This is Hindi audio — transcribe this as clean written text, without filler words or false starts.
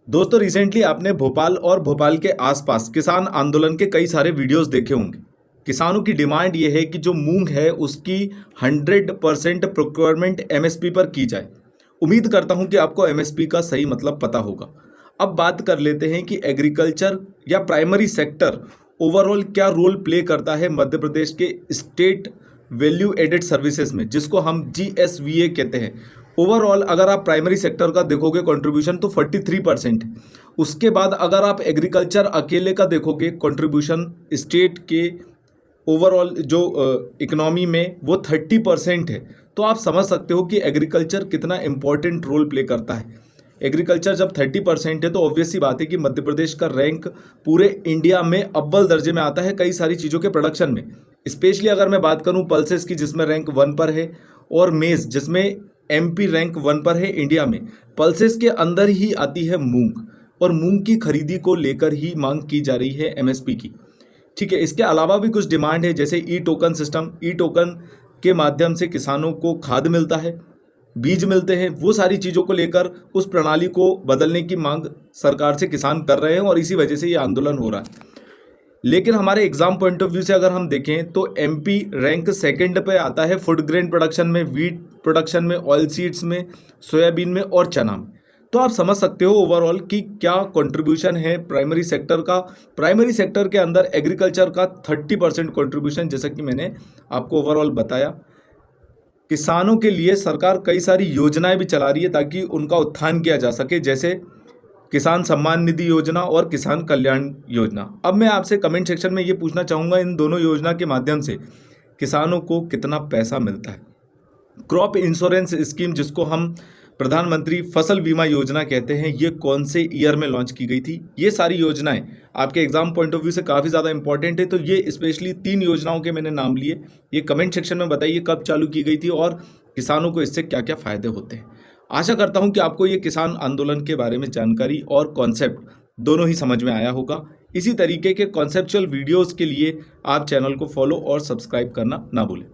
दोस्तों रिसेंटली आपने भोपाल और भोपाल के आसपास किसान आंदोलन के कई सारे वीडियोस देखे होंगे। किसानों की डिमांड ये है कि जो मूंग है उसकी 100% प्रोक्योरमेंट एमएसपी पर की जाए। उम्मीद करता हूं कि आपको एमएसपी का सही मतलब पता होगा। अब बात कर लेते हैं कि एग्रीकल्चर या प्राइमरी सेक्टर ओवरऑल क्या रोल प्ले करता है मध्य प्रदेश के स्टेट वैल्यू एडेड सर्विसेज में, जिसको हम जीएसवीए कहते हैं। ओवरऑल अगर आप प्राइमरी सेक्टर का देखोगे कंट्रीब्यूशन तो 43% है। उसके बाद अगर आप एग्रीकल्चर अकेले का देखोगे कंट्रीब्यूशन स्टेट के ओवरऑल जो इकोनॉमी में वो 30% है। तो आप समझ सकते हो कि एग्रीकल्चर कितना इंपॉर्टेंट रोल प्ले करता है। एग्रीकल्चर जब 30% है तो ऑब्वियस सी बात है कि मध्य प्रदेश का रैंक पूरे इंडिया में अव्वल दर्जे में आता है कई सारी चीज़ों के प्रोडक्शन में। स्पेशली अगर मैं बात करूं पल्सेस की, जिसमें रैंक 1 पर है, और मेज़ जिसमें एमपी रैंक 1 पर है इंडिया में। पल्सेस के अंदर ही आती है मूंग, और मूंग की खरीदी को लेकर ही मांग की जा रही है एमएसपी की। ठीक है, इसके अलावा भी कुछ डिमांड है, जैसे ई टोकन सिस्टम। ई टोकन के माध्यम से किसानों को खाद मिलता है, बीज मिलते हैं। वो सारी चीज़ों को लेकर उस प्रणाली को बदलने की मांग सरकार से किसान कर रहे हैं, और इसी वजह से ये आंदोलन हो रहा है। लेकिन हमारे एग्जाम पॉइंट ऑफ व्यू से अगर हम देखें तो एमपी रैंक सेकंड पे आता है फूड ग्रेन प्रोडक्शन में, वीट प्रोडक्शन में, ऑयल सीड्स में, सोयाबीन में और चना में। तो आप समझ सकते हो ओवरऑल कि क्या कंट्रीब्यूशन है प्राइमरी सेक्टर का। प्राइमरी सेक्टर के अंदर एग्रीकल्चर का 30% कंट्रीब्यूशन, जैसा कि मैंने आपको ओवरऑल बताया। किसानों के लिए सरकार कई सारी योजनाएं भी चला रही है ताकि उनका उत्थान किया जा सके, जैसे किसान सम्मान निधि योजना और किसान कल्याण योजना। अब मैं आपसे कमेंट सेक्शन में ये पूछना चाहूँगा, इन दोनों योजना के माध्यम से किसानों को कितना पैसा मिलता है। क्रॉप इंश्योरेंस स्कीम, जिसको हम प्रधानमंत्री फसल बीमा योजना कहते हैं, ये कौन से ईयर में लॉन्च की गई थी। ये सारी योजनाएं आपके एग्जाम पॉइंट ऑफ व्यू से काफ़ी ज़्यादा इंपॉर्टेंट है। तो ये स्पेशली 3 योजनाओं के मैंने नाम लिए। ये कमेंट सेक्शन में बताइए कब चालू की गई थी और किसानों को इससे क्या क्या फ़ायदे होते हैं। आशा करता हूं कि आपको ये किसान आंदोलन के बारे में जानकारी और कॉन्सेप्ट दोनों ही समझ में आया होगा। इसी तरीके के कॉन्सेप्चुअल वीडियोस के लिए आप चैनल को फॉलो और सब्सक्राइब करना ना भूलें।